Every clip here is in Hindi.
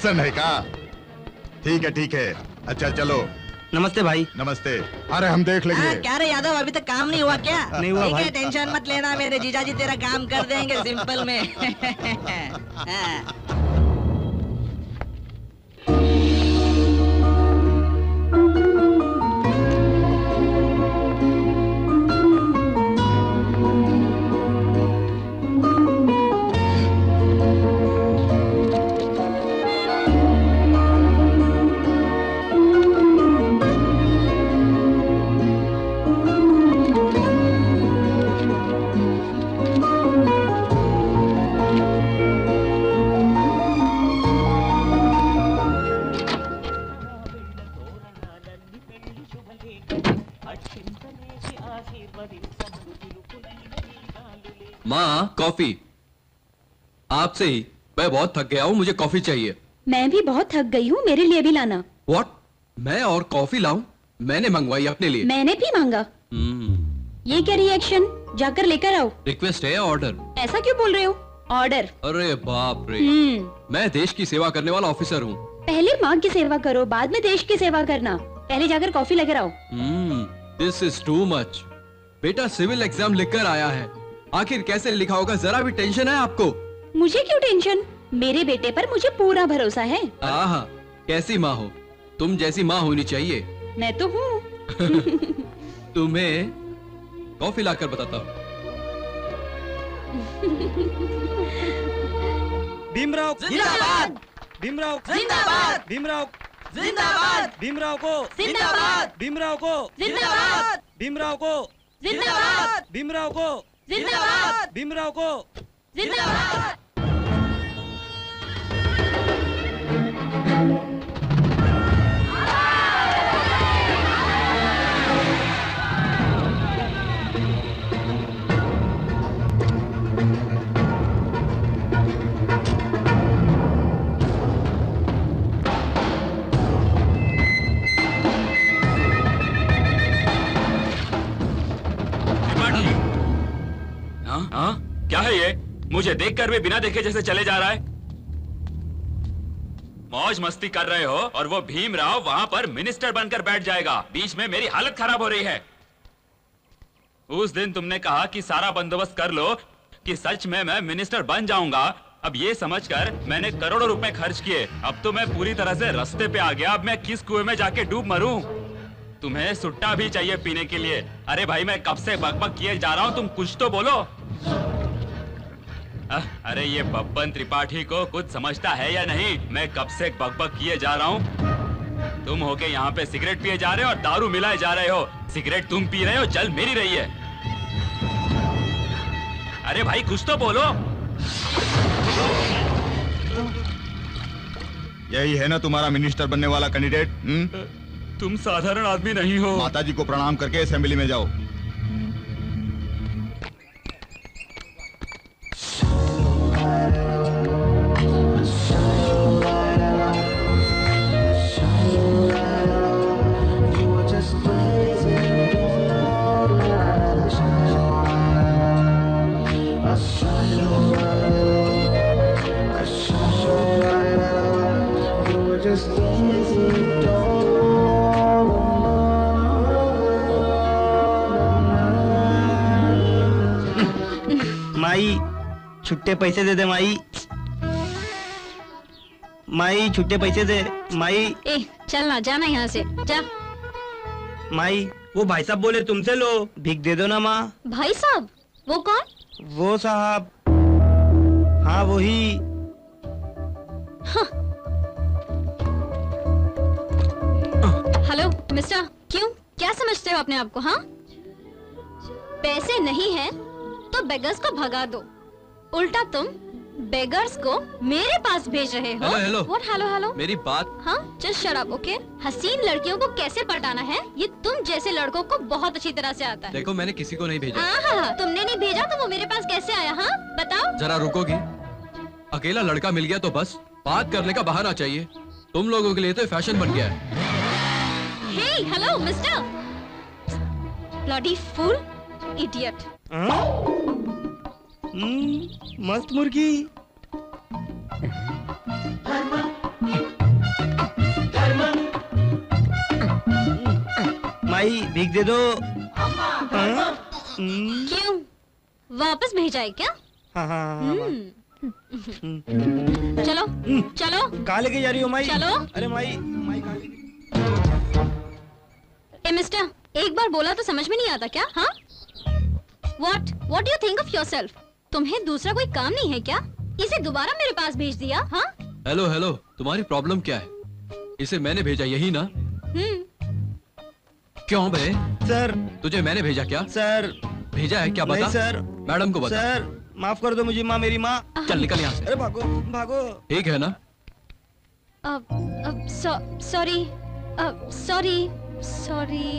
सिटीजन है का? ठीक है। अच्छा चलो। नमस्ते भाई। नमस्ते। अरे हम देख लेंगे। क्या रे यादव, अभी तक काम नहीं हुआ क्या? नहीं हुआ भाई। टेंशन मत लेना, मेरे जीजाजी तेरा काम कर देंगे सिंपल में। माँ कॉफी। आपसे ही मैं बहुत थक गया हूँ, मुझे कॉफी चाहिए। मैं भी बहुत थक गई हूँ, मेरे लिए भी लाना। व्हाट? मैं और कॉफी लाऊं? मैंने मंगवाई अपने लिए। मैंने भी मांगा। ये क्या रिएक्शन? जाकर लेकर आओ। रिक्वेस्ट है ऑर्डर? ऐसा क्यों बोल रहे हो? ऑर्डर। अरे बाप रे। मैं देश की सेवा करने वाला ऑफिसर हूँ। पहले माँ की सेवा करो, बाद में देश की सेवा करना। पहले जाकर कॉफी लेकर आओ। This is too much. बेटा सिविल एग्जाम लिखकर आया है, आखिर कैसे लिखा होगा? जरा भी टेंशन है आपको? मुझे क्यों टेंशन? मेरे बेटे पर मुझे पूरा भरोसा है। आहा, कैसी माँ हो? तुम जैसी माँ होनी चाहिए। मैं तो हूँ। तुम्हें कॉफी लाकर बताता हूँ। भीमराव जिंदाबाद। भीमराव जिंदाबाद। भीमराव जिंदाबाद। भीमराव को जिंदाबाद। भीमराव को जिंदाबाद। भीमराव को जिंदाबाद। भीमराव को जिंदाबाद। भीमराव को जिंदाबाद। हाँ? क्या है ये? मुझे देखकर भी बिना देखे जैसे चले जा रहा है। मौज मस्ती कर रहे हो और वो भीमराव वहां पर मिनिस्टर बनकर बैठ जाएगा। बीच में मेरी हालत खराब हो रही है। उस दिन तुमने कहा कि सारा बंदोबस्त कर लो कि सच में मैं मिनिस्टर बन जाऊंगा। अब ये समझकर मैंने करोड़ों रुपए खर्च किए। अब तो मैं पूरी तरह से रास्ते पे आ गया। अब मैं किस कुएं में जाके डूब मरूं? तुम्हें सुट्टा भी चाहिए पीने के लिए? अरे भाई मैं कब से बकबक किए जा रहा हूं, तुम कुछ तो बोलो। अरे ये बब्बन त्रिपाठी को कुछ समझता है या नहीं? मैं कब से बकबक किए जा रहा हूं। तुम होके यहाँ पे सिगरेट पिए जा रहे हो और दारू मिलाए जा रहे हो। सिगरेट तुम पी रहे हो, जल मेरी रही है। अरे भाई कुछ तो बोलो। यही है ना तुम्हारा मिनिस्टर बनने वाला कैंडिडेट? तुम साधारण आदमी नहीं हो। माताजी को प्रणाम करके असेंबली में जाओ। माई छुट्टे पैसे दे दे माई। माई छुट्टे पैसे दे माई। ए चल ना, जाना यहाँ से जा। माई वो भाई साहब बोले तुमसे लो, भीख दे दो ना माँ। भाई साहब? वो कौन? वो साहब, हाँ वही। हेलो मिस्टर, क्यों? क्या समझते हो अपने आप को? हाँ, पैसे नहीं है तो बेगर्स को भगा दो। उल्टा तुम बेगर्स को मेरे पास भेज रहे हो। Hello what? हेलो हेलो, मेरी बात। हाँ जस्ट शट अप, ओके? हसीन लड़कियों को कैसे पटाना है ये तुम जैसे लड़कों को बहुत अच्छी तरह से आता है। देखो मैंने किसी को नहीं भेजा। हाँ, तुमने नहीं भेजा तो वो मेरे पास कैसे आया? हाँ बताओ। जरा रुकोगी? अकेला लड़का मिल गया तो बस बात करने का बहाना चाहिए। तुम लोगों के लिए तो फैशन बन गया है। Hey hello mister, bloody fool, idiot. मस्त मुर्गी। माई भीख दे दो। क्यों वापस भेजा है क्या? हाँ हाँ हाँ, हाँ। चलो चलो कहाँ लेके जा रही हो माई? चलो। अरे माई माई कहाँ लेके? ए मिस्टर, एक बार बोला तो समझ में नहीं आता क्या? हाँ, What do you think of yourself? तुम्हें दूसरा कोई काम नहीं है क्या? इसे दोबारा मेरे पास भेज दिया? हाँ? हेलो हेलो, तुम्हारी प्रॉब्लम क्या है? इसे मैंने भेजा, यही ना? क्यों बे? सर तुझे मैंने भेजा क्या? सर भेजा है क्या? बता नहीं सर। मैडम को बता। सर माफ कर दो मुझे, माँ मेरी माँ। चल निकल यहाँ से। अरे भागो भागो। ठीक है ना? Sorry sorry sorry.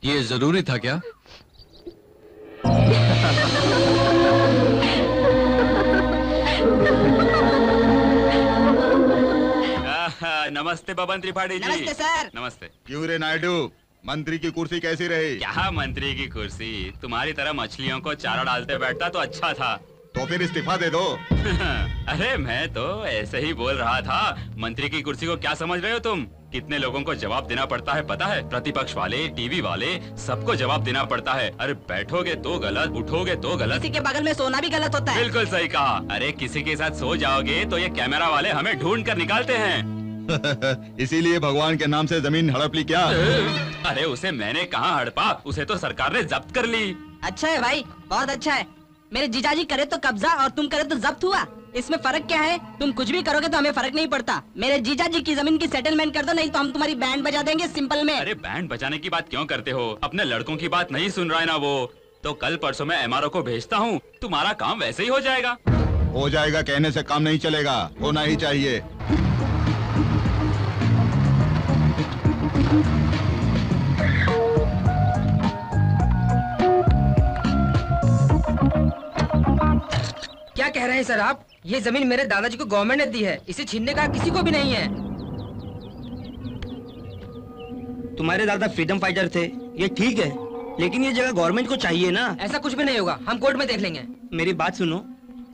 ये जरूरी था क्या? नमस्ते बबन त्रिपाठी जी। नमस्ते सर। नमस्ते। क्यों रे नायडू, मंत्री की कुर्सी कैसी रही? क्या मंत्री की कुर्सी, तुम्हारी तरह मछलियों को चारा डालते बैठता तो अच्छा था। तो फिर इस्तीफा दे दो। अरे मैं तो ऐसे ही बोल रहा था। मंत्री की कुर्सी को क्या समझ रहे हो तुम? कितने लोगों को जवाब देना पड़ता है पता है? प्रतिपक्ष वाले, टीवी वाले, सबको जवाब देना पड़ता है। अरे बैठोगे तो गलत, उठोगे तो गलत। किसी के बगल में सोना भी गलत होता है। बिल्कुल सही कहा। अरे किसी के साथ सो जाओगे तो ये कैमरा वाले हमें ढूंढ कर निकालते हैं। इसीलिए भगवान के नाम से जमीन हड़प ली क्या? अरे उसे मैंने कहाँ हड़पा, उसे तो सरकार ने जब्त कर ली। अच्छा है भाई, बहुत अच्छा है। मेरे जीजाजी करे तो कब्जा और तुम करे तो जब्त हुआ। इसमें फर्क क्या है? तुम कुछ भी करोगे तो हमें फर्क नहीं पड़ता। मेरे जीजाजी की जमीन की सेटलमेंट कर दो, नहीं तो हम तुम्हारी बैंड बजा देंगे सिंपल में। अरे बैंड बजाने की बात क्यों करते हो? अपने लड़कों की बात नहीं सुन रहा है ना वो? तो कल परसों में एमआरओ को भेजता हूँ, तुम्हारा काम वैसे ही हो जाएगा। हो जाएगा कहने से काम नहीं चलेगा, होना ही चाहिए। क्या कह रहे हैं सर आप? ये जमीन मेरे दादाजी को गवर्नमेंट ने दी है, इसे छीनने का किसी को भी नहीं है। तुम्हारे दादा फ्रीडम फाइटर थे, ये ठीक है, लेकिन ये जगह गवर्नमेंट को चाहिए ना। ऐसा कुछ भी नहीं होगा, हम कोर्ट में देख लेंगे। मेरी बात सुनो,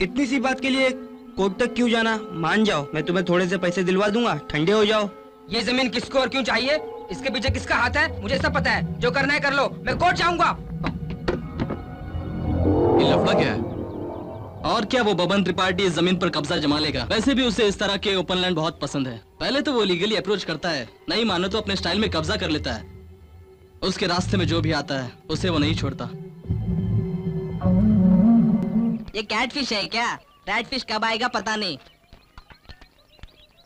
इतनी सी बात के लिए कोर्ट तक क्यों जाना? मान जाओ, मैं तुम्हें थोड़े से पैसे दिलवा दूंगा, ठंडे हो जाओ। ये जमीन किसको और क्यों चाहिए, इसके पीछे किसका हाथ है, मुझे सब पता है। जो करना है कर लो, मैं कोर्ट जाऊंगा। ये लफड़ा क्या है? और क्या, वो बबन त्रिपाठी इस जमीन पर कब्जा जमा लेगा। वैसे भी उसे इस तरह के ओपन लैंड बहुत पसंद है। पहले तो वो लीगली अप्रोच करता है, नहीं मानो तो अपने स्टाइल में कब्जा कर लेता है। उसके रास्ते में जो भी आता है उसे वो नहीं छोड़ता। ये कैटफिश है क्या? रैटफिश कब आएगा पता नहीं।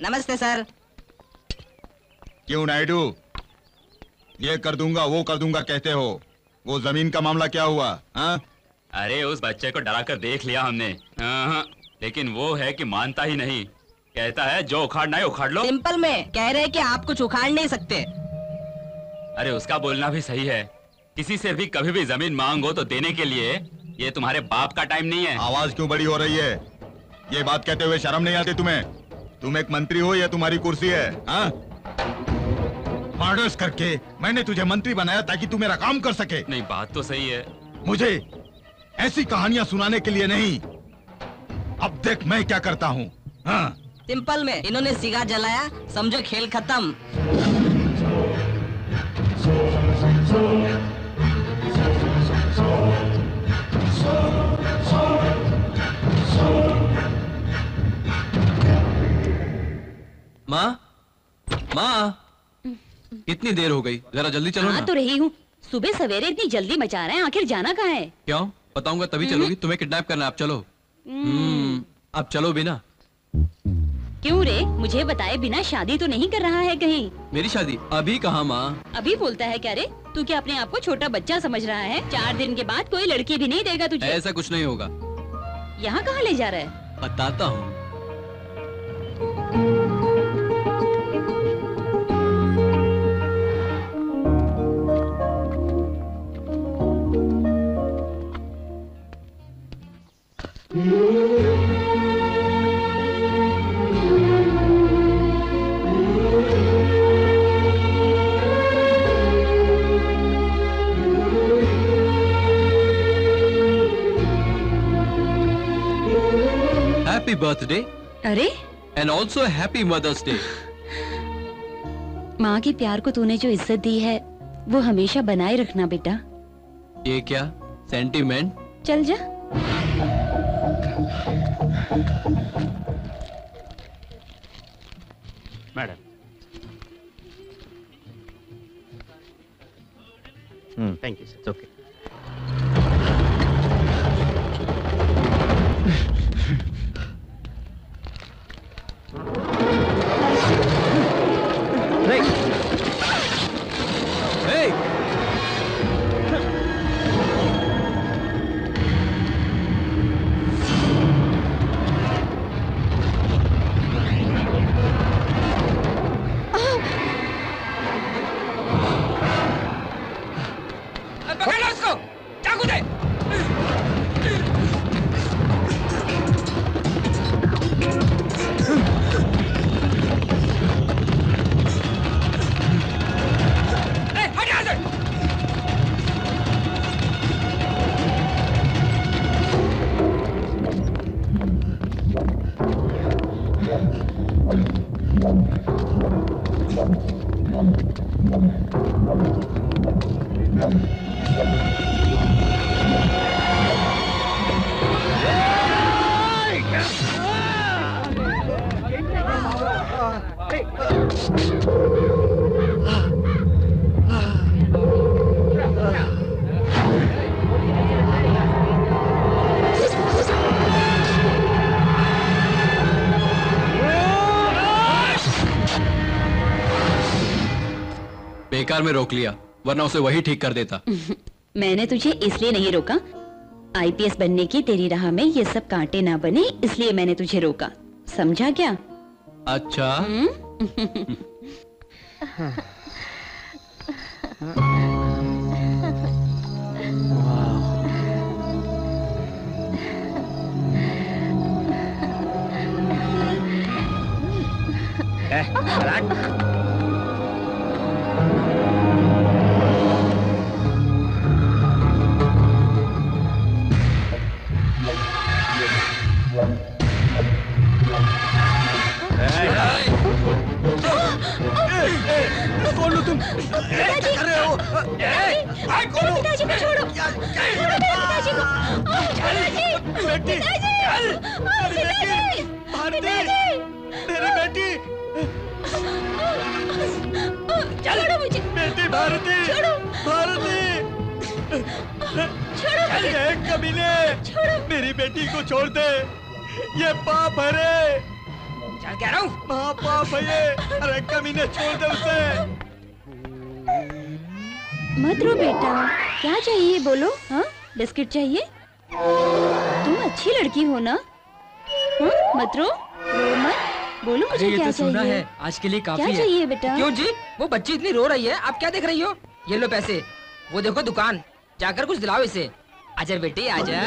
नमस्ते सर। क्यों नायडू, ये कर दूंगा वो कर दूंगा कहते हो, वो जमीन का मामला क्या हुआ? हाँ? अरे उस बच्चे को डरा कर देख लिया हमने, लेकिन वो है कि मानता ही नहीं। कहता है जो उखाड़ना है उखाड़ लो। सिंपल में कह रहे हैं कि आप कुछ उखाड़ नहीं सकते। अरे उसका बोलना भी सही है। किसी से भी कभी भी जमीन मांगो तो देने के लिए ये तुम्हारे बाप का टाइम नहीं है। आवाज क्यों बड़ी हो रही है? ये बात कहते हुए शर्म नहीं आती तुम्हें? तुम एक मंत्री हो या तुम्हारी कुर्सी है? हाँ? मर्डर्स करके मैंने तुझे मंत्री बनाया ताकि तू मेरा काम कर सके। नहीं, बात तो सही है। मुझे ऐसी कहानियां सुनाने के लिए नहीं, अब देख मैं क्या करता हूँ। हाँ? सिंपल में इन्होंने सिगार जलाया, समझो खेल खत्म। माँ, माँ, कितनी देर हो गई, जरा जल्दी चलो ना। तो रही हूँ। सुबह सवेरे इतनी जल्दी मचा रहे हैं, आखिर जाना कहाँ है? क्यों? बताऊंगा तभी चलोगी। तुम्हें किडनैप करना है, अब चलो। अब चलो भी ना। क्यों रे, मुझे बताए बिना शादी तो नहीं कर रहा है कहीं? मेरी शादी अभी कहाँ माँ? अभी बोलता है क्या रे? तू क्या अपने आप को छोटा बच्चा समझ रहा है? 4 दिन के बाद कोई लड़की भी नहीं देगा तुझे। ऐसा कुछ नहीं होगा। यहाँ कहाँ ले जा रहा है? बताता हूँ। Happy birthday अरे and also happy Mother's Day. माँ के प्यार को तूने जो इज्जत दी है वो हमेशा बनाए रखना बेटा। ये क्या सेंटीमेंट? चल जा। Madam. Thank you sir, okay. पकड़ लो उसको, चाकू दे। हट यहाँ से। बेकार में रोक लिया, वरना उसे वही ठीक कर देता। मैंने तुझे इसलिए नहीं रोका, आईपीएस बनने की तेरी राह में ये सब कांटे ना बने, इसलिए मैंने तुझे रोका, समझा क्या? अच्छा। कौन हो तुम? क्या कर रहे हो? पिताजी को छोड़ो, छोड़ो मेरे पिताजी को। बेटी, भारती, मेरी बेटी, छोड़ो मुझे। बेटी भारती, भारती, छोड़ो कमीने, मेरी बेटी को छोड़ दे, ये पाप है रे। चल कह रहा हूँ, महापाप है ये। अरे कमीने, छोड़ दे उसे। मत रो बेटा, क्या चाहिए बोलो? हाँ, बिस्किट चाहिए? तुम अच्छी लड़की हो ना? हाँ, मत रो मत, बोलो मुझे ये क्या तो सुना चाहिए? है, आज के लिए काफी क्या है। चाहिए बेटा? क्यों जी, वो बच्ची इतनी रो रही है, आप क्या देख रही हो? ये लो पैसे, वो देखो दुकान, जाकर कुछ दिलाओ इसे। आजा बेटी, आजा,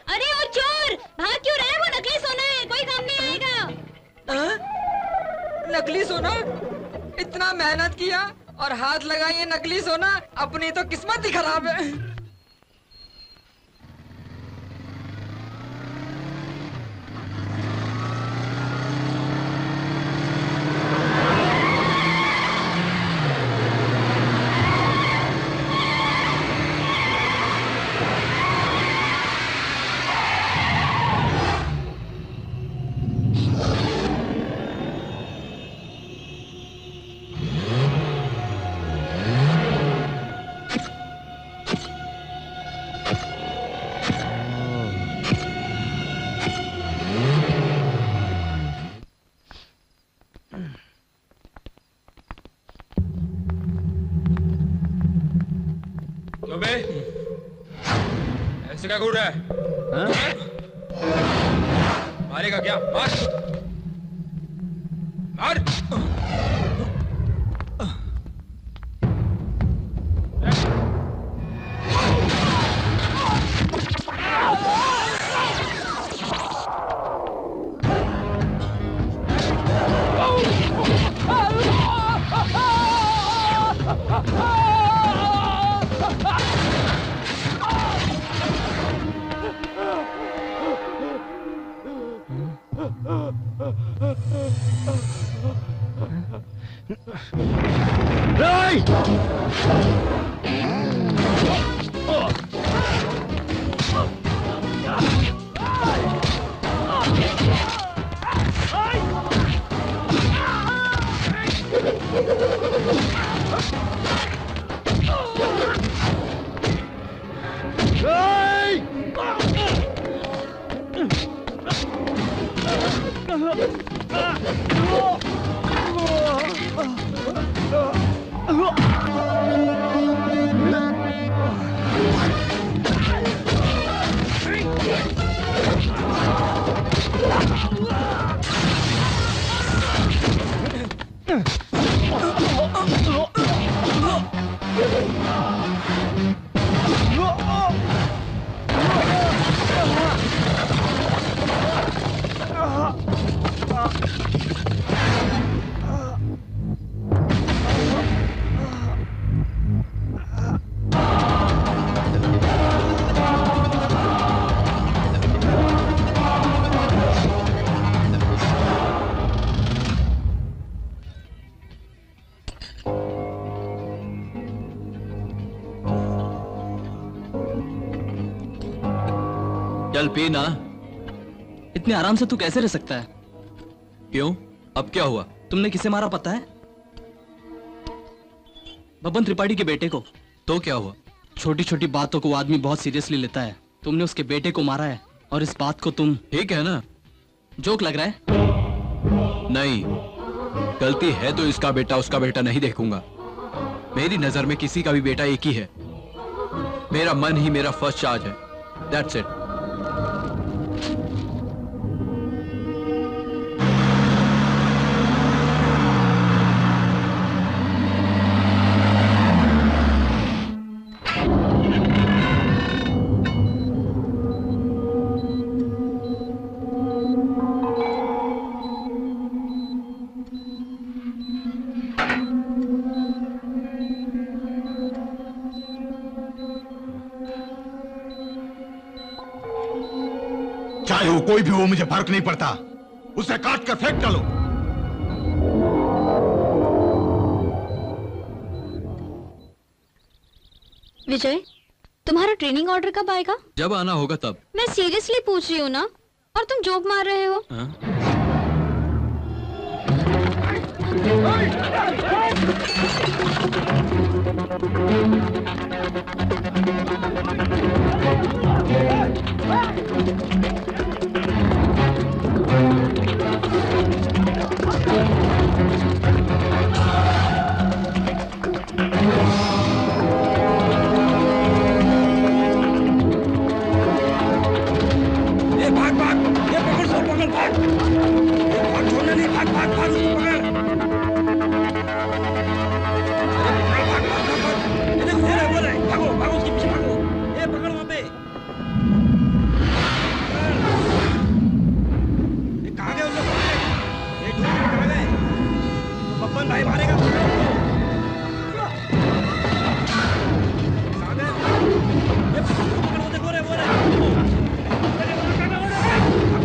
अरे वो चोर भाग क्यों रहा है? वो नकली सोना है, कोई काम नहीं आएगा। नकली सोना? इतना मेहनत किया और हाथ लगाई ये नकली सोना, अपनी तो किस्मत ही खराब है। चौबे, ऐसे क्या घूर रहा है? मारेगा क्या? मार! मार! चल पी ना। इतने आराम से तू कैसे रह सकता है? क्यों? अब क्या हुआ? तुमने किसे मारा पता है? बबन त्रिपाठी के बेटे को। तो क्या हुआ? छोटी छोटी बातों को आदमी बहुत सीरियसली लेता है। तुमने उसके बेटे को मारा है और इस बात को तुम ठीक है ना? जोक लग रहा है? नहीं, गलती है तो इसका बेटा उसका बेटा नहीं देखूंगा। मेरी नजर में किसी का भी बेटा एक ही है। मेरा मन ही मेरा फर्स्ट चार्ज है। That's it. चाहे वो कोई भी हो, मुझे फर्क नहीं पड़ता। उसे काट कर फेंक डालो। विजय, तुम्हारा ट्रेनिंग ऑर्डर कब आएगा? जब आना होगा तब। मैं सीरियसली पूछ रही हूँ ना, और तुम जोक मार रहे हो। भाग भाग, ये पकड़ सो, पकड़ भाग, भाग छोड़ना नहीं, भाग भाग भाग उसको पकड़। भाग भाग भाग भाग, ये देखो वो रहा है, भागो भागो उसके पीछे भागो, ये पकड़ वहाँ पे। ये कहाँ गए उन लोग? ये ढूंढ के कहाँ गए? तो बब्बन भाई मारेगा। कहाँ गए? ये पकड़ वो देखो रे, वो रहा।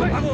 भागो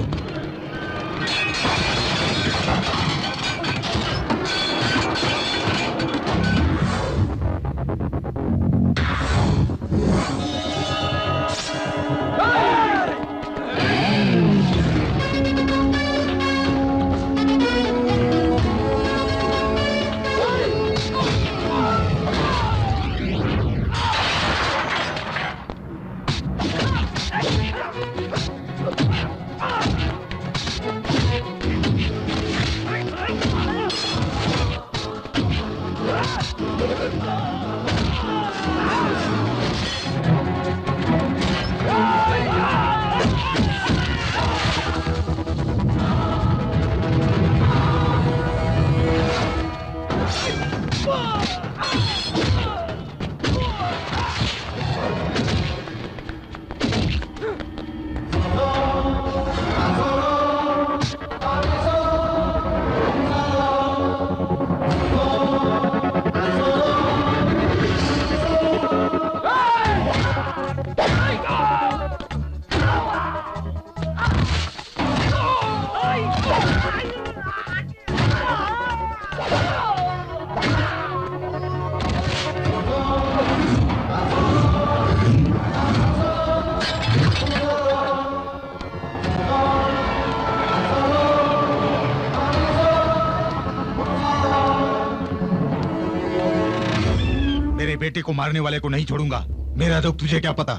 बेटे को मारने वाले को नहीं छोड़ूंगा। मेरा दुख तुझे क्या पता।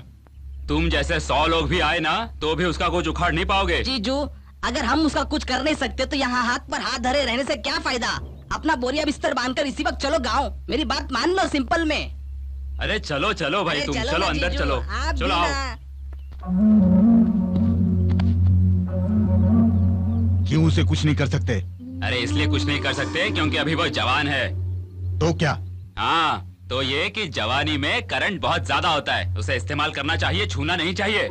तुम जैसे 100 लोग भी आए ना तो भी उसका कुछ उखाड़ नहीं पाओगे। जीजू, अगर हम उसका कुछ कर नहीं सकते तो यहाँ हाथ पर हाथ धरे रहने से क्या फायदा। अपना बोरिया बिस्तर बांधकर इसी वक्त चलो गाँव। मेरी बात मान लो सिंपल में। अरे चलो चलो भाई, तुम चलो अंदर जीजू, चलो। आप चलो भी आओ। ना। क्यों उसे कुछ नहीं कर सकते? अरे इसलिए कुछ नहीं कर सकते क्योंकि अभी वो जवान है। तो क्या? हाँ, तो ये कि जवानी में करंट बहुत ज्यादा होता है, उसे इस्तेमाल करना चाहिए, छूना नहीं चाहिए।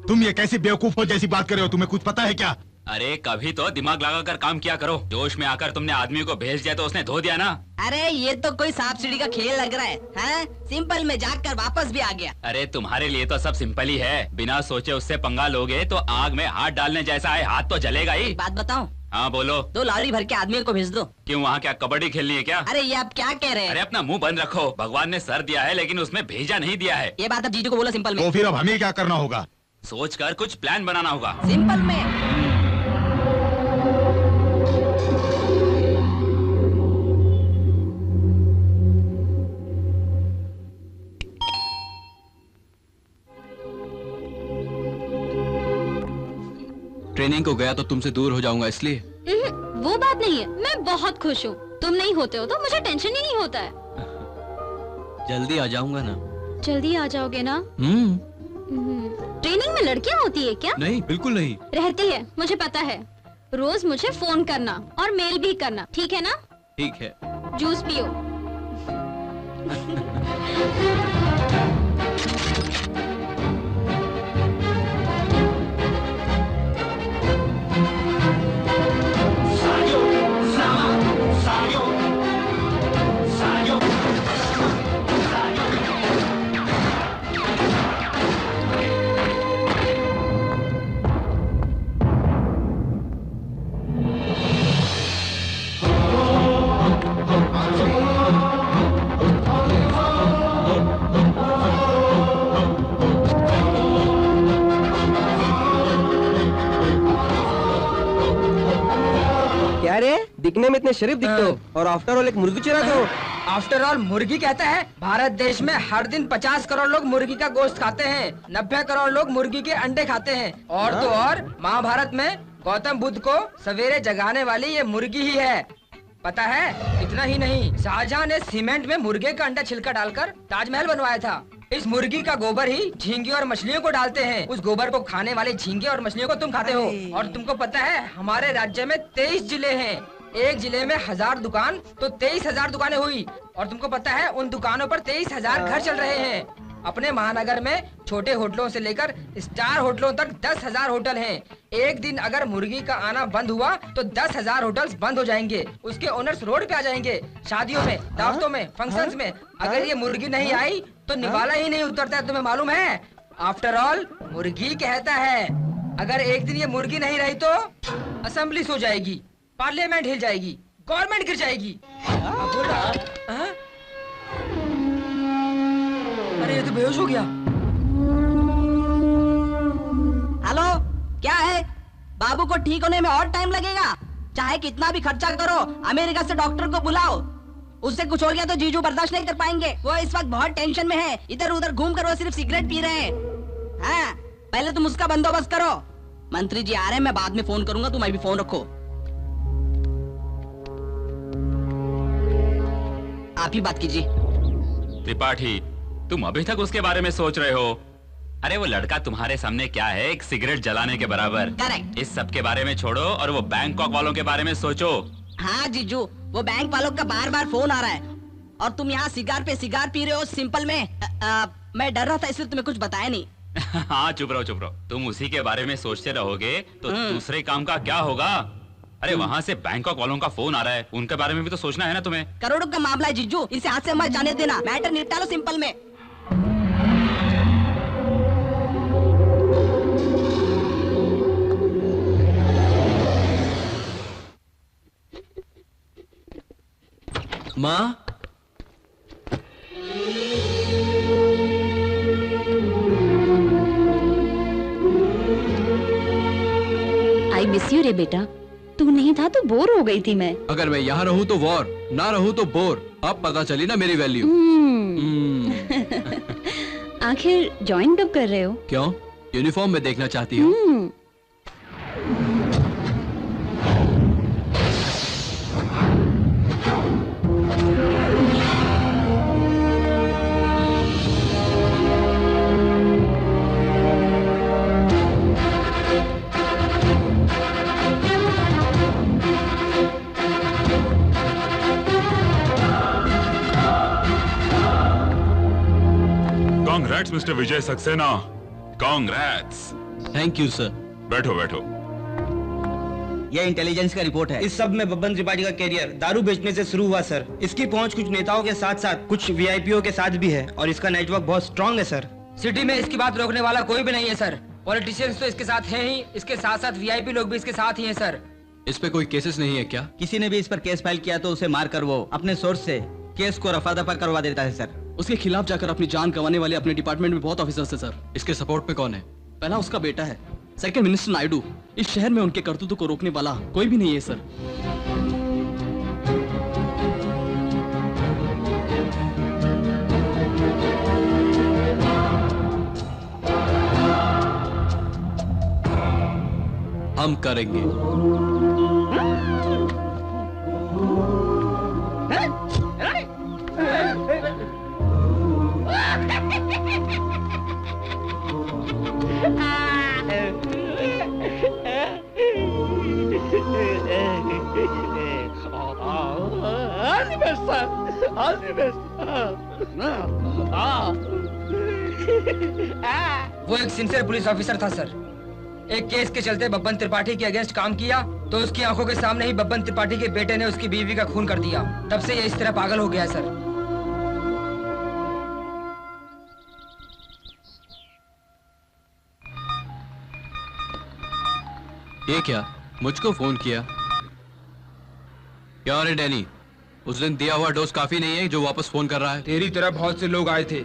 तुम ये कैसी बेवकूफों जैसी बात कर रहे हो? तुम्हें कुछ पता है क्या? अरे कभी तो दिमाग लगाकर काम किया करो। जोश में आकर तुमने आदमी को भेज दिया तो उसने धो दिया ना। अरे ये तो कोई सांप सीढ़ी का खेल लग रहा है, हैं? सिंपल में जाकर वापस भी आ गया। अरे तुम्हारे लिए तो सब सिंपल ही है। बिना सोचे उससे पंगा लोगे तो आग में हाथ डालने जैसा है, हाथ तो जलेगा ही। बात बताऊं? हाँ बोलो। 2 लॉरी भर के आदमियों को भेज दो। क्यों, वहाँ क्या कबड्डी खेलनी है क्या? अरे ये आप क्या कह रहे अरे हैं? अपना मुंह बंद रखो। भगवान ने सर दिया है लेकिन उसमें भेजा नहीं दिया है। ये बात अब जीजू को बोलो सिंपल तो में। फिर अब हमें क्या करना होगा? सोचकर कुछ प्लान बनाना होगा। सिंपल में। ट्रेनिंग को गया तो तुमसे दूर हो जाऊंगा इसलिए। वो बात नहीं है, मैं बहुत खुश हूँ। तुम नहीं होते हो तो मुझे टेंशन ही नहीं होता है। जल्दी आ जाऊंगा ना। जल्दी आ जाओगे ना? ट्रेनिंग में लड़कियाँ होती है क्या? नहीं, बिल्कुल नहीं। रहती है, मुझे पता है। रोज मुझे फोन करना और मेल भी करना, ठीक है ना? ठीक है। जूस पियो। क्या रे, दिखने में इतने शरीफ दिखते हो और आफ्टर ऑल एक मुर्गी चुराते हो। आफ्टर ऑल मुर्गी कहता है? भारत देश में हर दिन 50 करोड़ लोग मुर्गी का गोश्त खाते हैं, 90 करोड़ लोग मुर्गी के अंडे खाते हैं। और तो और महाभारत में गौतम बुद्ध को सवेरे जगाने वाली ये मुर्गी ही है, पता है? इतना ही नहीं, शाहजहां ने सीमेंट में मुर्गे का अंडा छिलका डालकर ताजमहल बनवाया था। इस मुर्गी का गोबर ही झींगे और मछलियों को डालते हैं। उस गोबर को खाने वाले झींगे और मछलियों को तुम खाते हो। और तुमको पता है हमारे राज्य में 23 जिले हैं। एक जिले में 1000 दुकान तो 23,000 दुकानें हुई। और तुमको पता है उन दुकानों पर 23,000 घर चल रहे हैं। अपने महानगर में छोटे होटलों से लेकर स्टार होटलों तक 10,000 होटल हैं। एक दिन अगर मुर्गी का आना बंद हुआ तो 10,000 होटल्स बंद हो जाएंगे। उसके ओनर्स रोड पे आ जाएंगे। शादियों में, दावतों में, फंक्शंस में अगर ये मुर्गी नहीं आई तो निवाला ही नहीं उतरता है, तुम्हें मालूम है? आफ्टर ऑल मुर्गी कहता है अगर एक दिन ये मुर्गी नहीं रही तो असेंबली सो जाएगी, पार्लियामेंट हिल जाएगी, गवर्नमेंट गिर जाएगी। बोल रहा, हाँ? अरे ये तो बेहोश हो गया। हेलो, क्या है? बाबू को ठीक होने में और टाइम लगेगा? चाहे कितना भी खर्चा करो, अमेरिका से डॉक्टर को बुलाओ। उससे कुछ हो गया तो जीजू बर्दाश्त नहीं कर पाएंगे। वो इस वक्त बहुत टेंशन में है। इधर उधर घूम कर वो सिर्फ सिगरेट पी रहे हैं। हाँ, पहले तुम उसका बंदोबस्त करो। मंत्री जी आ रहे हैं, मैं बाद में फोन करूंगा, तुम अभी फोन रखो। आप ही बात कीजिए। त्रिपाठी, तुम अभी तक उसके बारे में सोच रहे हो? अरे वो लड़का तुम्हारे सामने क्या है, एक सिगरेट जलाने के बराबर। करेक्ट। इस सब के बारे में छोड़ो और वो बैंकॉक वालों के बारे में सोचो। हाँ जीजू, वो बैंक वालों का बार बार फोन आ रहा है और तुम यहाँ सिगार पे सिगार पी रहे हो। सिंपल में मैं डर रहा था इसलिए तुम्हें कुछ बताया नहीं। हाँ चुप रहो चुप रहो। तुम उसी के बारे में सोचते रहोगे तो दूसरे काम का क्या होगा? अरे वहाँ से बैंकॉक वालों का फोन आ रहा है, उनके बारे में भी तो सोचना है ना तुम्हें। करोड़ों का मामला है जीजू, इसे हाथ से मत जाने देना। मैटर निपटा लो सिंपल में। माँ, आई मिस यू रे बेटा। तू नहीं था तो बोर हो गई थी मैं। अगर मैं यहाँ रहूँ तो वॉर, ना रहूँ तो बोर। अब पता चली ना मेरी वैल्यू। आखिर ज्वाइन कब कर रहे हो? क्यों, यूनिफॉर्म में देखना चाहती हो? Congrats mister Vijay Saxena, congrats. Thank you sir. बैठो बैठो। ये इंटेलिजेंस का रिपोर्ट है। इस सब में बब्बन त्रिपाठी का कैरियर दारू बेचने से शुरू हुआ सर। इसकी पहुंच कुछ नेताओं के साथ साथ कुछ वीआईपीओ के साथ भी है और इसका नेटवर्क बहुत स्ट्रांग है सर। सिटी में इसकी बात रोकने वाला कोई भी नहीं है सर। पॉलिटिशियंस तो इसके साथ हैं ही, इसके साथ साथ वीआईपी लोग भी इसके साथ ही हैं सर। इस पे कोई केसेस नहीं है क्या? किसी ने भी इस पर केस फाइल किया तो उसे मार कर वो अपने सोर्स से केस को रफा दफा करवा देता है सर। उसके खिलाफ जाकर अपनी जान गंवाने वाले अपने डिपार्टमेंट में बहुत ऑफिसर्स हैं सर। इसके सपोर्ट में कौन है? पहला उसका बेटा है, सेकंड मिनिस्टर नायडू। इस शहर में उनके करतूतों को रोकने वाला कोई भी नहीं है सर। हम करेंगे। वो एक सिंसियर पुलिस ऑफिसर था सर। एक केस के चलते बब्बन त्रिपाठी के अगेंस्ट काम किया तो उसकी आंखों के सामने ही बब्बन त्रिपाठी के बेटे ने उसकी बीवी का खून कर दिया। तब से ये इस तरह पागल हो गया है सर। ये क्या, मुझको फोन किया? क्या रे डैनी, उस दिन दिया हुआ डोज काफी नहीं है जो वापस फोन कर रहा है? तेरी तरह बहुत से लोग आए थे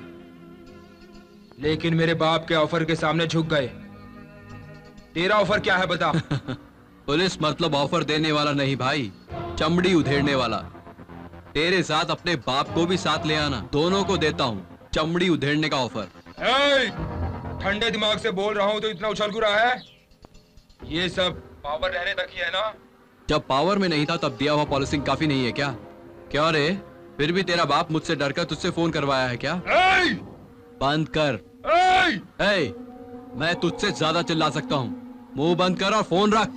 लेकिन मेरे बाप के ऑफर के सामने झुक गए। तेरा ऑफर क्या है बता? पुलिस मतलब ऑफर देने वाला नहीं भाई, चमड़ी उधेड़ने वाला। तेरे साथ अपने बाप को भी साथ ले आना, दोनों को देता हूँ चमड़ी उधेड़ने का ऑफर। ठंडे दिमाग से बोल रहा हूँ तो इतना उछल क्यों रहा है? ये सब पावर रहने तक ही है ना? जब पावर में नहीं था तब दिया हुआ पॉलिसिंग काफी नहीं है क्या? क्या रे, फिर भी तेरा बाप मुझसे डरकर तुझसे फोन करवाया है क्या? बंद कर। मैं तुझसे ज्यादा चिल्ला सकता हूँ। मुंह बंद कर और फोन रख।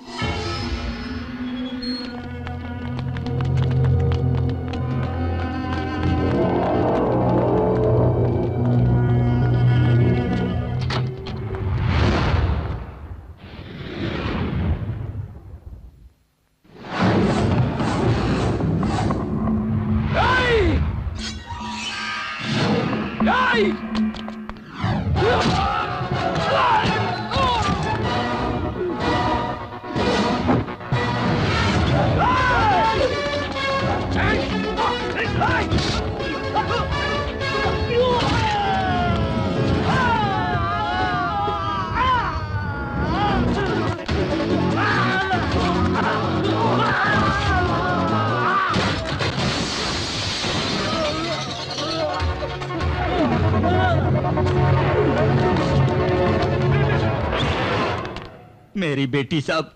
मेरी बेटी साहब,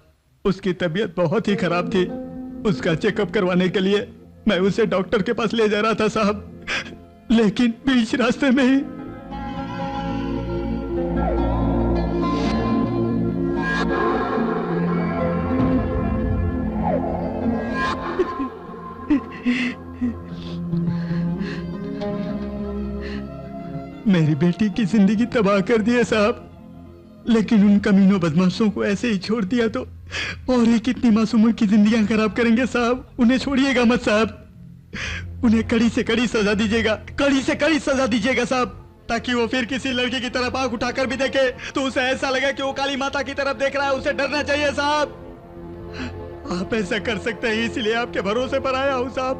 उसकी तबीयत बहुत ही खराब थी। उसका चेकअप करवाने के लिए मैं उसे डॉक्टर के पास ले जा रहा था साहब, लेकिन बीच रास्ते में ही मेरी बेटी की जिंदगी तबाह कर दी है साहब। लेकिन उन कमीनों बदमाशों को ऐसे ही छोड़ दिया तो और ये कितनी मासूमों की जिंदगियां खराब करेंगे साहब। उन्हें छोड़िएगा मत साहब, उन्हें कड़ी से कड़ी सजा दीजिएगा, कड़ी से कड़ी सजा दीजिएगा साहब, ताकि वो फिर किसी लड़की की तरफ आंख उठाकर भी देखे तो उसे ऐसा लगे कि वो काली माता की तरफ देख रहा है। उसे डरना चाहिए साहब। आप ऐसा कर सकते हैं, इसलिए आपके भरोसे पर आया हूं साहब।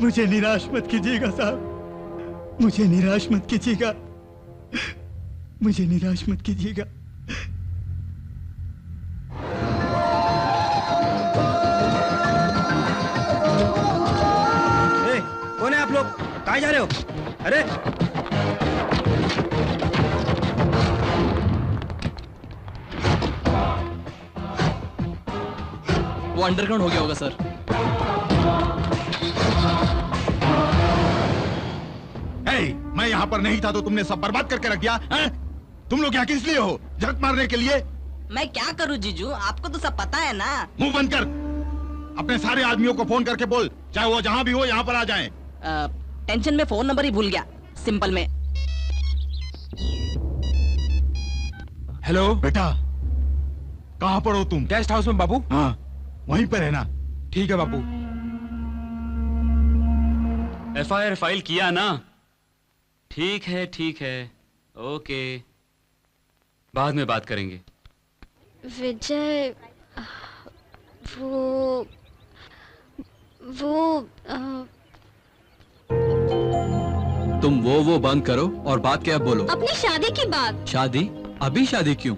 मुझे निराश मत कीजिएगा साहब, मुझे निराश मत कीजिएगा, मुझे निराश मत कीजिएगा। कहाँ जा रहे हो? अरे वो अंडरग्राउंड हो गया होगा सर। मैं यहाँ पर नहीं था तो तुमने सब बर्बाद करके रख दिया हैं? तुम लोग यहाँ किस लिए हो? झक मारने के लिए? मैं क्या करूँ जीजू, आपको तो सब पता है ना। मुंह बंद कर। अपने सारे आदमियों को फोन करके बोल, चाहे वो जहाँ भी हो यहाँ पर आ जाएं। टेंशन में फोन नंबर ही भूल गया, सिंपल में। हेलो बेटा, कहाँ पर हो तुम? गेस्ट हाउस में बाबू। हाँ, वहीं पर है ना? ठीक है बाबू। FIR फाइल किया ना? ठीक है, ओके, बाद में बात करेंगे। विजय, वो तुम वो बंद करो और बात क्या बोलो। अपनी शादी की बात। शादी? अभी शादी क्यों?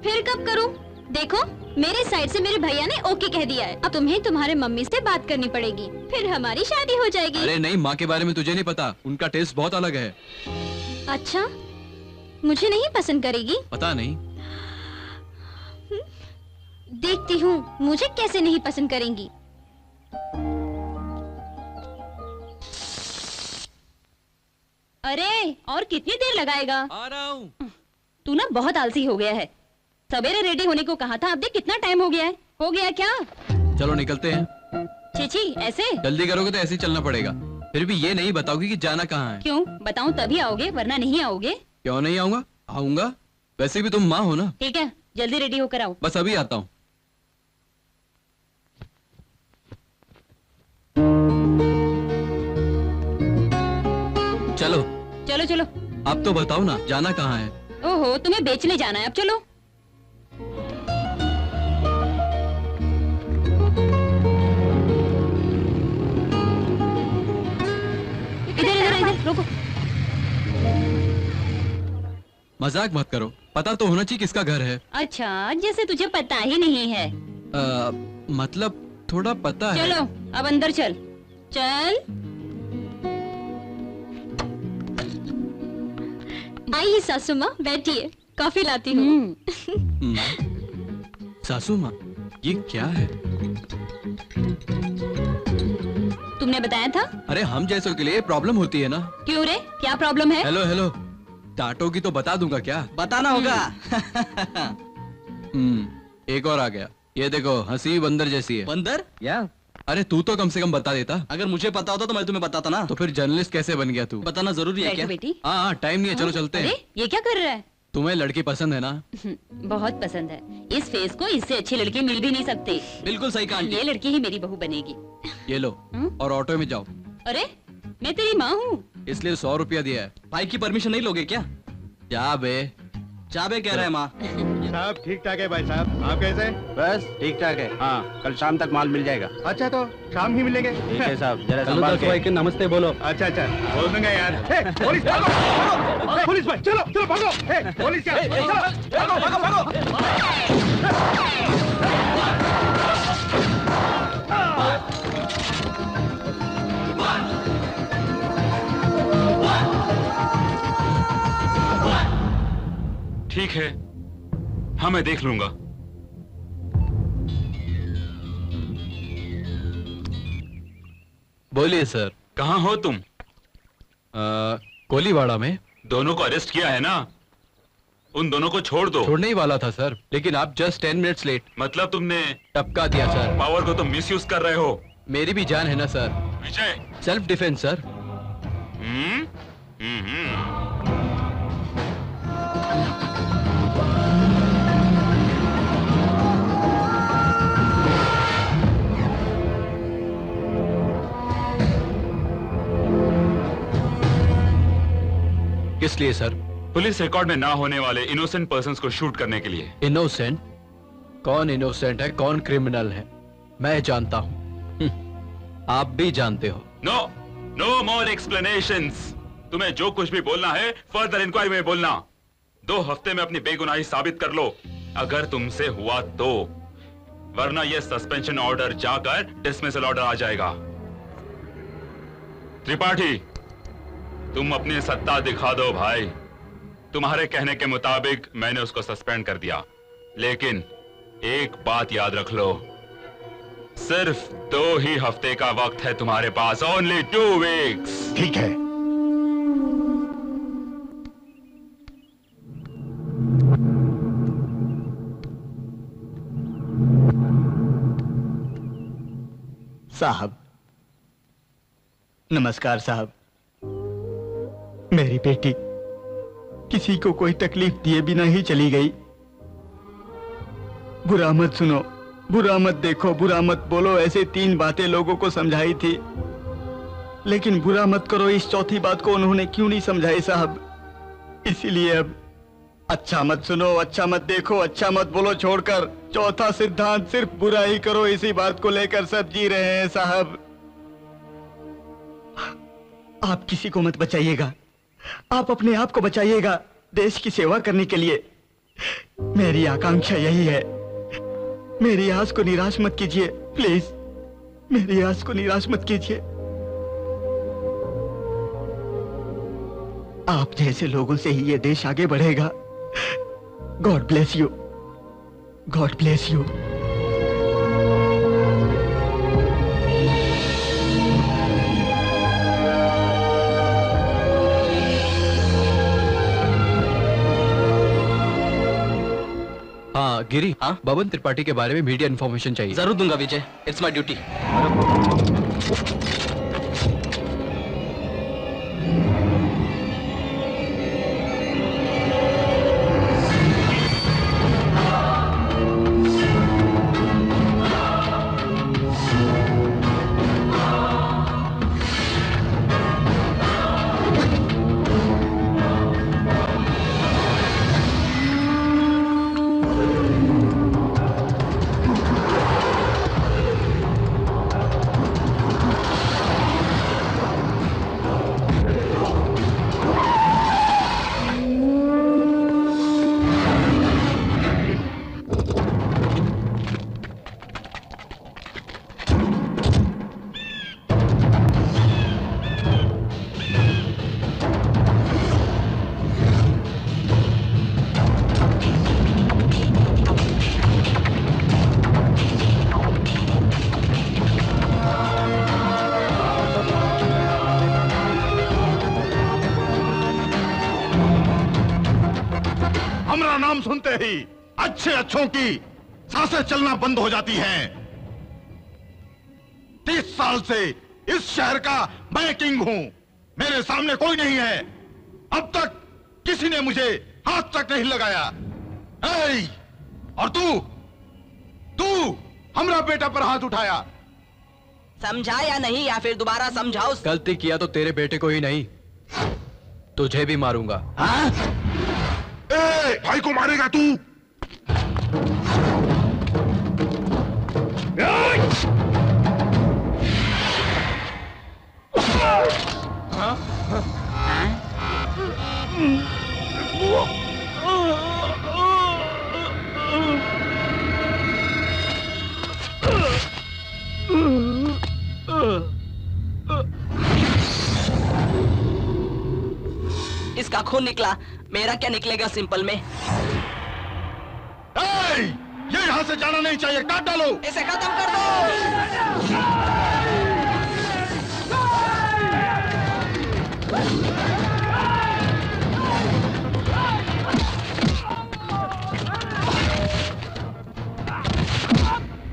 फिर कब करूं? देखो, मेरे साइड से मेरे भैया ने ओके कह दिया है। अब तुम्हें तुम्हारे मम्मी से बात करनी पड़ेगी, फिर हमारी शादी हो जाएगी। अरे नहीं, माँ के बारे में तुझे नहीं पता, उनका टेस्ट बहुत अलग है। अच्छा, मुझे नहीं पसंद करेगी? पता नहीं। देखती हूँ मुझे कैसे नहीं पसंद करेंगी। अरे और कितनी देर लगाएगा? आ रहा हूँ। तू ना बहुत आलसी हो गया है। सवेरे रेडी होने को कहा था, अब देख कितना टाइम हो गया है। हो गया क्या? चलो निकलते हैं। चीची, ऐसे? जल्दी करोगे तो ऐसे ही चलना पड़ेगा। फिर भी ये नहीं बताओगे कि जाना कहाँ है। क्यों? बताऊं तभी आओगे, वरना नहीं आओगे। क्यों नहीं आऊंगा? आऊंगा। वैसे भी तुम माँ हो ना। ठीक है, जल्दी रेडी होकर आओ। बस अभी आता हूँ। चलो चलो चलो। अब तो बताओ ना, जाना कहाँ है? ओहो, तुम्हें बेचने जाना है, अब चलो। इधर रुको। मजाक मत करो, पता तो होना चाहिए किसका घर है। अच्छा, जैसे तुझे पता ही नहीं है। मतलब थोड़ा पता है। चलो अब अंदर चल। चल। आइए सासू माँ, बैठिए, कॉफी लाती हूँ। सासू माँ, ये क्या है? तुमने बताया था? अरे हम जैसों के लिए प्रॉब्लम होती है ना। क्यों रे, क्या प्रॉब्लम है? हेलो हेलो, डांटोगी तो बता दूंगा क्या? बताना होगा। एक और आ गया। ये देखो, हंसी बंदर जैसी है। बंदर? या अरे तू तो कम से कम बता देता। अगर मुझे पता होता तो मैं तुम्हें बताता ना। तो फिर जर्नलिस्ट कैसे बन गया तू? बताना जरूरी है बैठो क्या? बेटी। हाँ, टाइम नहीं है, चलो चलते हैं। अरे ये क्या कर रहा है? तुम्हें लड़की पसंद है ना? बहुत पसंद है। इस फेस को इससे अच्छी लड़की मिल भी नहीं सकती। बिल्कुल सही कहा आंटी। ये लड़की ही मेरी बहू बनेगी। ये लो, और ऑटो में जाओ। अरे मैं तेरी माँ हूँ। इसलिए 100 रुपया दिया है। भाई की परमिशन नहीं लोगे क्या? जा बे। जाबे कह रहा है माँ। साहब ठीक ठाक है भाई साहब, आप कैसे? बस ठीक ठाक है। हाँ, कल शाम तक माल मिल जाएगा। अच्छा, तो शाम ही मिलेंगे। ठीक है साहब, जरा संभाल के। नमस्ते बोलो। अच्छा बोल दूंगा यार। पुलिस भागो, पुलिस भाई चलो चलो भागो। पुलिस क्या? चलो भागो भागो ठीक है, हाँ मैं देख लूंगा। बोलिए सर। कहाँ हो तुम? कोलीवाड़ा में। दोनों को अरेस्ट किया है ना? उन दोनों को छोड़ दो। छोड़ने ही वाला था सर, लेकिन आप जस्ट 10 मिनट्स लेट। मतलब तुमने टपका दिया सर। पावर को तुम मिसयूज कर रहे हो। मेरी भी जान है ना सर। विजय, सेल्फ डिफेंस सर। किस लिए सर? पुलिस रिकॉर्ड में ना होने वाले इनोसेंट पर्संस को शूट करने के लिए। इनोसेंट? कौन इनोसेंट है, कौन क्रिमिनल है? मैं जानता हूं। आप भी जानते हो। नो, नो मोर एक्सप्लेनेशंस। तुम्हें जो कुछ भी बोलना है फर्दर इंक्वायरी में बोलना। 2 हफ्ते में अपनी बेगुनाही साबित कर लो, अगर तुमसे हुआ तो, वरना यह सस्पेंशन ऑर्डर जाकर डिसमिसल ऑर्डर आ जाएगा। त्रिपाठी, तुम अपनी सत्ता दिखा दो भाई। तुम्हारे कहने के मुताबिक मैंने उसको सस्पेंड कर दिया, लेकिन एक बात याद रख लो, सिर्फ 2 ही हफ्ते का वक्त है तुम्हारे पास। Only 2 weeks. ठीक है। साहब, नमस्कार साहब। मेरी बेटी किसी को कोई तकलीफ दिए बिना ही चली गई। बुरा मत सुनो, बुरा मत देखो, बुरा मत बोलो, ऐसे 3 बातें लोगों को समझाई थी, लेकिन बुरा मत करो इस चौथी बात को उन्होंने क्यों नहीं समझाई साहब। इसीलिए अब अच्छा मत सुनो, अच्छा मत देखो, अच्छा मत बोलो छोड़कर चौथा सिद्धांत सिर्फ बुरा ही करो, इसी बात को लेकर सब जी रहे हैं साहब। आप किसी को मत बचाइएगा, आप अपने आप को बचाइएगा देश की सेवा करने के लिए। मेरी आकांक्षा यही है। मेरी आस को निराश मत कीजिए प्लीज, मेरी आस को निराश मत कीजिए। आप जैसे लोगों से ही ये देश आगे बढ़ेगा। God bless you, God bless you. हाँ गिरी, हाँ बबन त्रिपाठी के बारे में मीडिया इन्फॉर्मेशन चाहिए। जरूर दूंगा विजय, इट्स माय ड्यूटी। सुनते ही अच्छों की सांसें चलना बंद हो जाती हैं। 30 साल से इस शहर का मैं किंग हूं, मेरे सामने कोई नहीं है। अब तक किसी ने मुझे हाथ तक नहीं लगाया। और तू हमरा बेटा पर हाथ उठाया। समझा या नहीं, या फिर दोबारा समझाओ। गलती किया तो तेरे बेटे को ही नहीं, तुझे भी मारूंगा। भाई को मारेगा तू? इसका खून निकला, मेरा क्या निकलेगा सिंपल में। ये यहां से जाना नहीं चाहिए, काट डालो इसे, खत्म कर दो।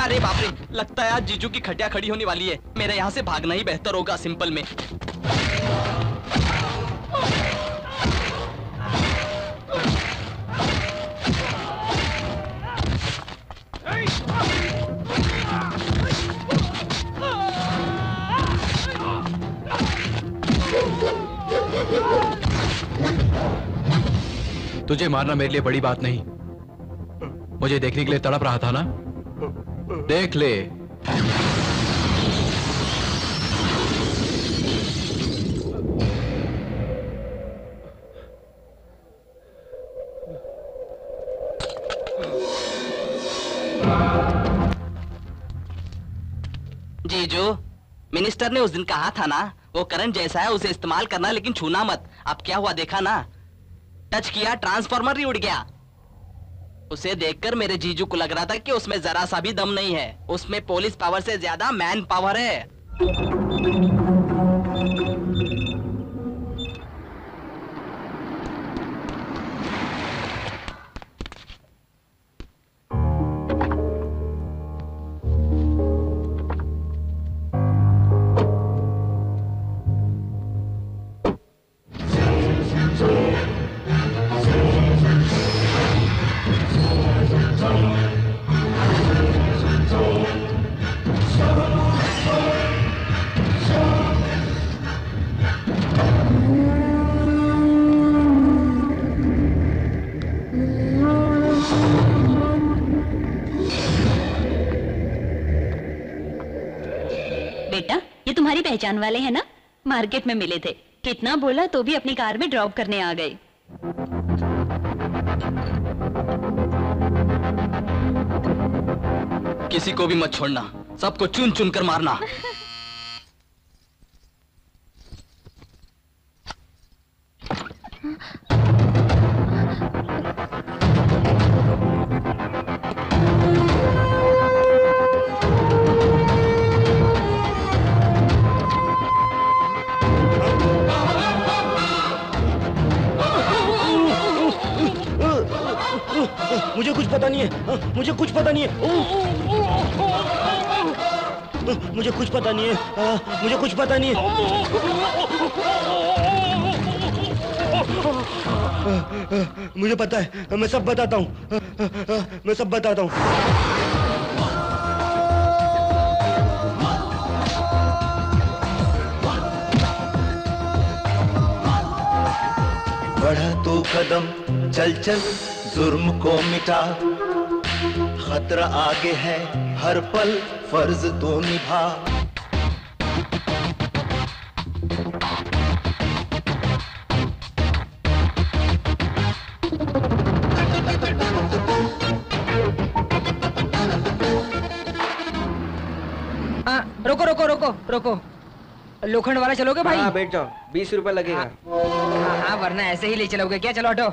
अरे बाप रे, लगता है आज जीजू की खटिया खड़ी होने वाली है। मेरे यहाँ से भागना ही बेहतर होगा सिंपल में। तुझे मारना मेरे लिए बड़ी बात नहीं, मुझे देखने के लिए तड़प रहा था ना, देख ले। जीजू, मिनिस्टर ने उस दिन कहा था ना, वो करंट जैसा है, उसे इस्तेमाल करना लेकिन छूना मत। अब क्या हुआ देखा ना, टच किया ट्रांसफार्मर ही उड़ गया। उसे देखकर मेरे जीजू को लग रहा था कि उसमें जरा सा भी दम नहीं है। उसमें पुलिस पावर से ज्यादा मैन पावर है। पहचान वाले हैं ना, मार्केट में मिले थे। कितना बोला तो भी अपनी कार में ड्रॉप करने आ गए। किसी को भी मत छोड़ना, सबको चुन चुन कर मारना। मुझे कुछ पता नहीं है, मुझे कुछ पता नहीं है, मुझे कुछ पता नहीं है, मुझे कुछ पता नहीं है। मुझे पता है, मैं सब बताता हूँ, मैं सब बताता हूँ। बढ़ा तो कदम, चल चल जुर्म को मिटा, खतरा आगे है हर पल, फर्ज तो निभा। रोको रोको रोको रोको, लोखंड वाला चलोगे भाई? हाँ बैठ जाओ, 20 रुपए लगेगा। हाँ हाँ, वरना ऐसे ही ले चलोगे क्या? चलो हटो।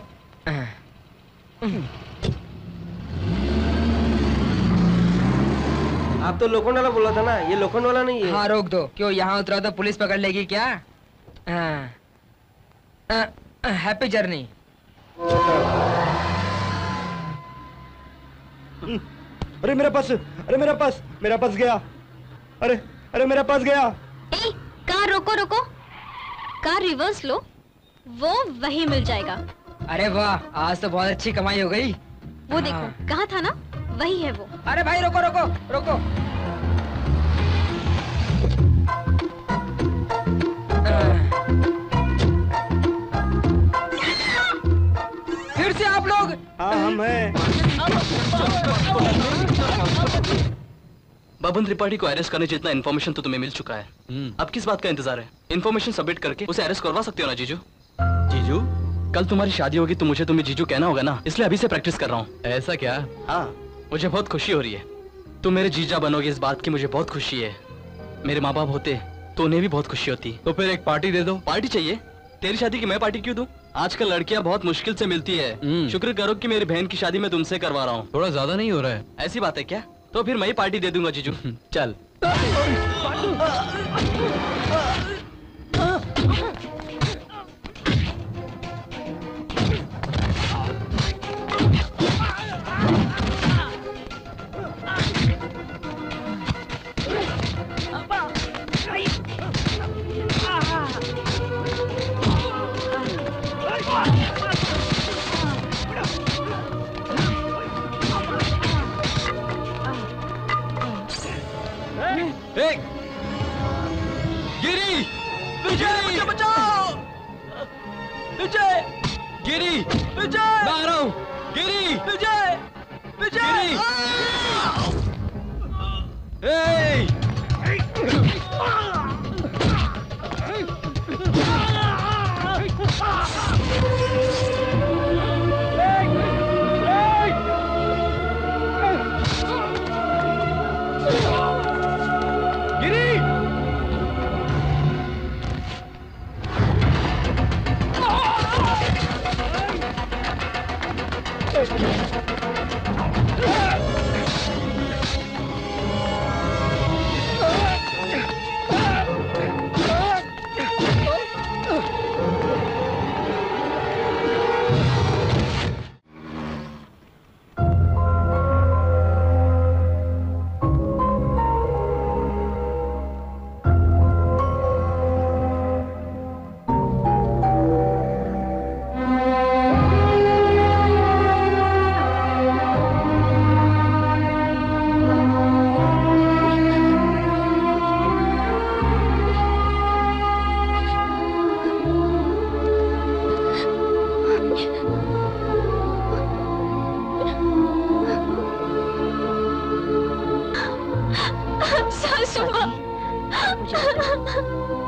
आप तो लोखंड वाला बोला था ना, ये लोखंड वाला नहीं है। हाँ रोक दो, क्यों यहाँ उतरा तो पुलिस पकड़ लेगी क्या? Happy journey. अरे मेरा पर्स, अरे मेरा पर्स, मेरा पर्स गया। अरे अरे मेरा पर्स गया। ए, कार रोको रोको, कार रिवर्स लो, वो वही मिल जाएगा। अरे वाह, आज तो बहुत अच्छी कमाई हो गई। वो देखो, कहा था ना, वही है वो। अरे भाई रोको रोको रोको। फिर से आप लोग? हाँ हम हैं। बबन त्रिपाठी को अरेस्ट करने जितना इन्फॉर्मेशन तो तुम्हें मिल चुका है। अब किस बात का इंतजार है? इन्फॉर्मेशन सबमिट करके उसे अरेस्ट करवा सकते हो ना जीजू? जीजू, कल तुम्हारी शादी होगी तो मुझे तुम्हें जीजू कहना होगा ना, इसलिए अभी से प्रैक्टिस कर रहा हूँ। ऐसा क्या? हाँ, मुझे बहुत खुशी हो रही है। तुम मेरे जीजा बनोगे इस बात की मुझे बहुत खुशी है। मेरे माँ बाप होते तो उन्हें भी बहुत खुशी होती। तो फिर एक पार्टी दे दो। पार्टी चाहिए? तेरी शादी की मैं पार्टी क्यों दूं? आजकल लड़कियां बहुत मुश्किल से मिलती है। शुक्र करो कि मेरी बहन की शादी मैं तुमसे करवा रहा हूँ। थोड़ा ज्यादा नहीं हो रहा है? ऐसी बात है क्या? तो फिर मैं ही पार्टी दे दूंगा जीजू। चल। गिरी! विजय! मुझे बचाओ! विजय! गिरी! विजय! मैं आ रहा हूँ! गिरी! विजय! विजय!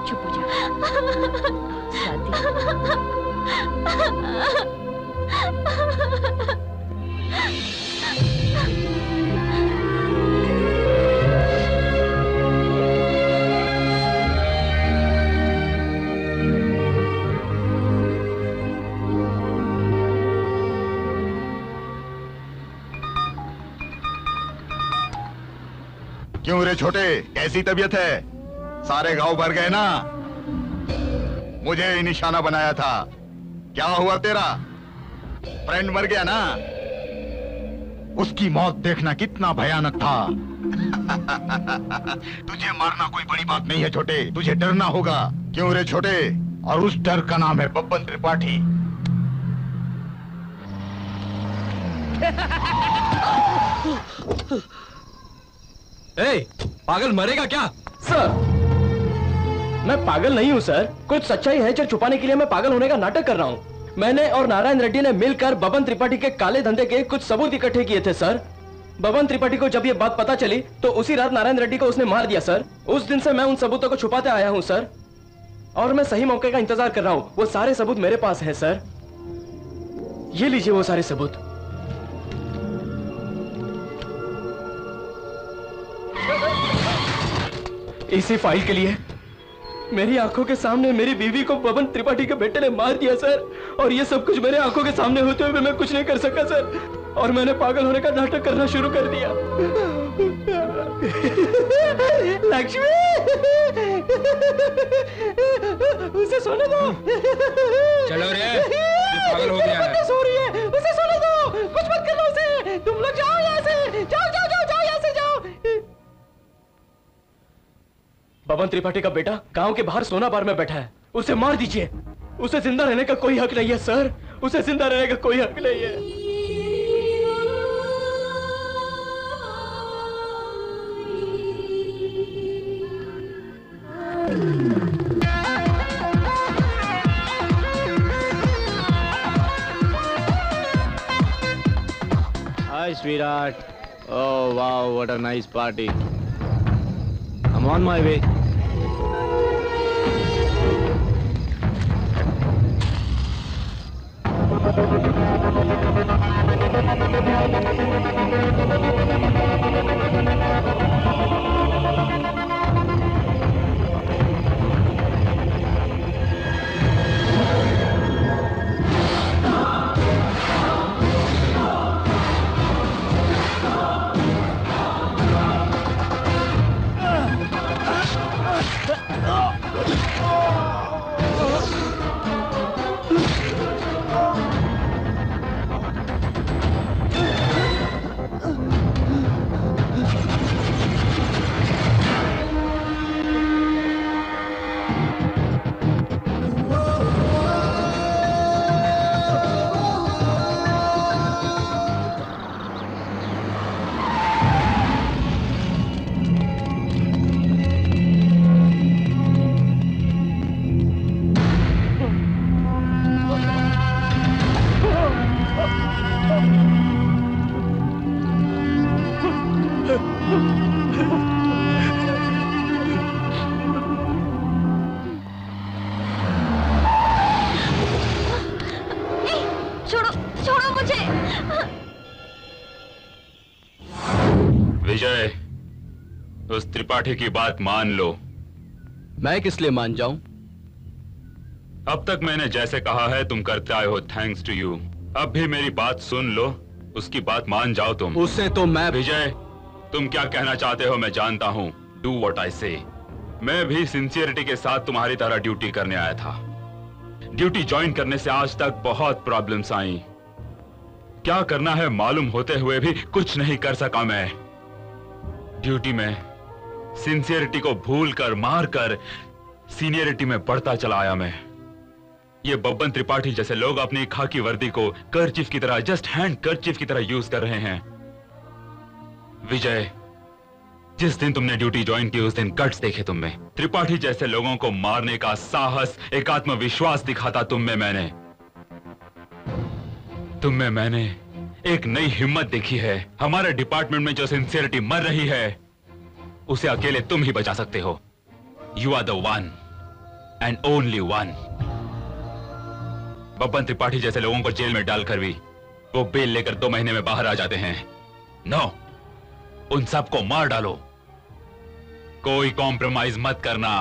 चुप हो जा। स्वाति। क्यों रे छोटे, कैसी तबीयत है? सारे घाव भर गए ना? मुझे ही निशाना बनाया था। क्या हुआ तेरा? फ्रेंड मर गया ना? उसकी मौत देखना कितना भयानक था। तुझे मारना कोई बड़ी बात नहीं है छोटे, तुझे डरना होगा। क्यों रे छोटे? और उस डर का नाम है बब्बन त्रिपाठी। ए, पागल मरेगा क्या? सर, मैं पागल नहीं हूँ सर। कुछ सच्चाई है जो छुपाने के लिए मैं पागल होने का नाटक कर रहा हूँ। मैंने और नारायण रेड्डी ने मिलकर बबन त्रिपाठी के काले धंधे के कुछ सबूत इकट्ठे किए थे सर। बबन त्रिपाठी को जब ये बात पता चली तो उसी रात नारायण रेड्डी को उसने मार दिया सर। उस दिन से मैं उन सबूतों को छुपाते आया हूँ सर, और मैं सही मौके का इंतजार कर रहा हूँ। वो सारे सबूत मेरे पास है सर। ये लीजिए वो सारे सबूत। इसी फाइल के लिए मेरी आंखों के सामने मेरी बीवी को बबन त्रिपाठी के बेटे ने मार दिया सर, और ये सब कुछ मेरे आंखों के सामने होते हुए मैं कुछ नहीं कर सका सर, और मैंने पागल होने का नाटक करना शुरू कर दिया। लक्ष्मी, उसे सोने दो। चलो रे, पागल हो गया है। सो रही है, उसे सोने दो। कुछ मत करना उसे। तुम लोग जाओ यहाँ से, जाओ जाओ जाओ जाओ यहाँ से जाओ। बबन त्रिपाठी का बेटा गांव के बाहर सोना बार में बैठा है, उसे मार दीजिए। उसे जिंदा रहने का कोई हक नहीं है सर, उसे जिंदा रहने का कोई हक नहीं है। Hi, sweetheart. Oh, wow, what a nice party. I'm on my way. विजय, उस त्रिपाठी की बात मान लो। मैं किस लिए मान जाऊं? अब तक मैंने जैसे कहा है तुम करते आए हो, थैंक्स टू यू। अब भी मेरी बात सुन लो, उसकी बात मान जाओ तुम। उससे तो मैं... विजय, तुम क्या कहना चाहते हो मैं जानता हूं। डू व्हाट आई से। मैं भी सिंसियरिटी के साथ तुम्हारी तरह ड्यूटी करने आया था। ड्यूटी ज्वाइन करने से आज तक बहुत प्रॉब्लम्स आई। क्या करना है मालूम होते हुए भी कुछ नहीं कर सका मैं। ड्यूटी में सिंसियरिटी को भूल कर, मार कर सीनियरिटी में बढ़ता चला आया मैं। ये बब्बन त्रिपाठी जैसे लोग अपनी खाकी वर्दी को कर्चिफ की तरह, जस्ट हैंड कर्चिफ की तरह यूज कर रहे हैं। विजय, जिस दिन तुमने ड्यूटी ज्वाइन की उस दिन गट्स देखे तुम में। त्रिपाठी जैसे लोगों को मारने का साहस, एक आत्मविश्वास दिखाता तुम में मैंने एक नई हिम्मत देखी है। हमारे डिपार्टमेंट में जो सिंसियरिटी मर रही है उसे अकेले तुम ही बचा सकते हो। You are the one and only one. Babban Tripathi जैसे लोगों को जेल में डालकर भी वो बेल लेकर 2 महीने में बाहर आ जाते हैं। नो, उन सबको मार डालो। कोई कॉम्प्रोमाइज मत करना,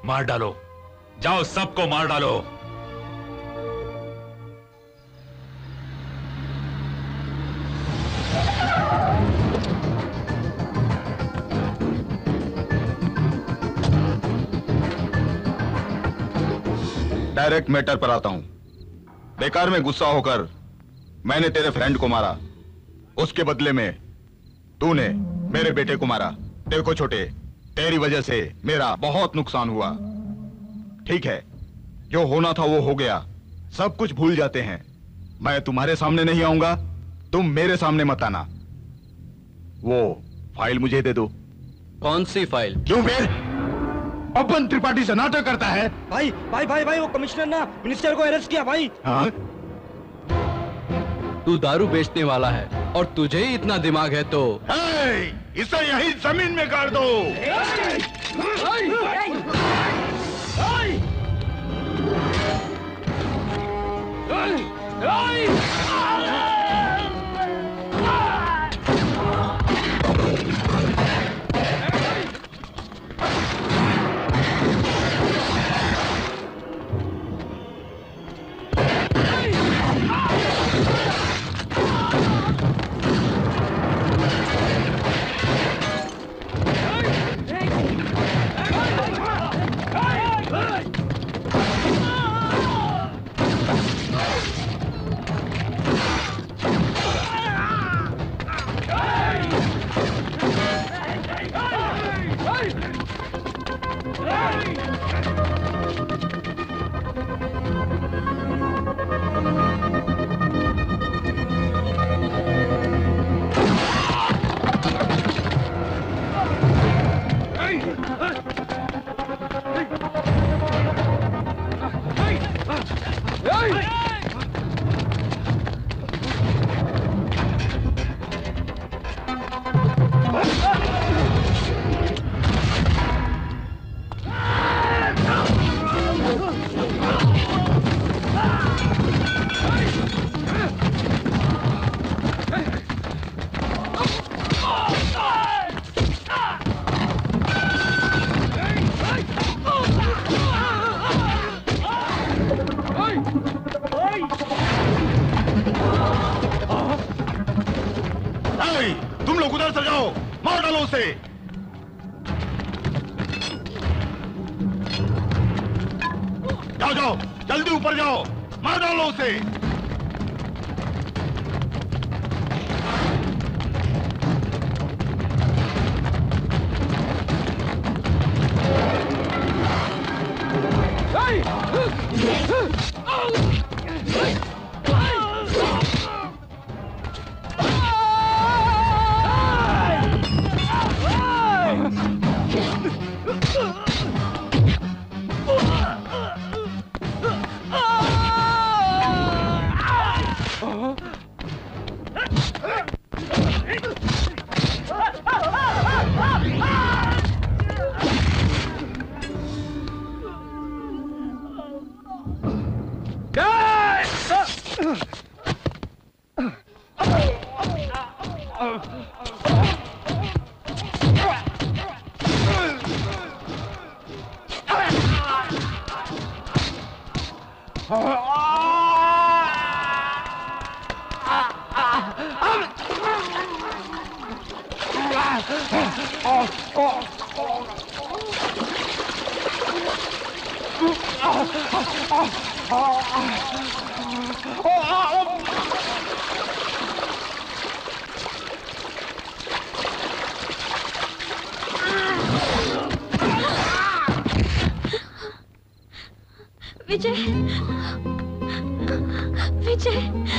मार डालो। जाओ, सबको मार डालो। डायरेक्ट मैटर पर आता हूं। बेकार में गुस्सा होकर मैंने तेरे फ्रेंड को मारा, उसके बदले में तूने मेरे बेटे को मारा। देखो छोटे, तेरी वजह से मेरा बहुत नुकसान हुआ। ठीक है, जो होना था वो हो गया, सब कुछ भूल जाते हैं। मैं तुम्हारे सामने नहीं आऊंगा, तुम मेरे सामने मत आना। वो फाइल मुझे दे दो। कौन सी फाइल? क्यों फिर बब्बन त्रिपाठी से नाटक करता है? भाई भाई भाई भाई, वो कमिश्नर ना मिनिस्टर को अरेस्ट किया भाई। हाँ? तू दारू बेचने वाला है और तुझे ही इतना दिमाग है तो इसे यही जमीन में गाड़ दो। तुम लोग उधर से जाओ, मार डालो उसे। जाओ जाओ, जल्दी ऊपर जाओ, मार डालो उसे। विजय, विजय।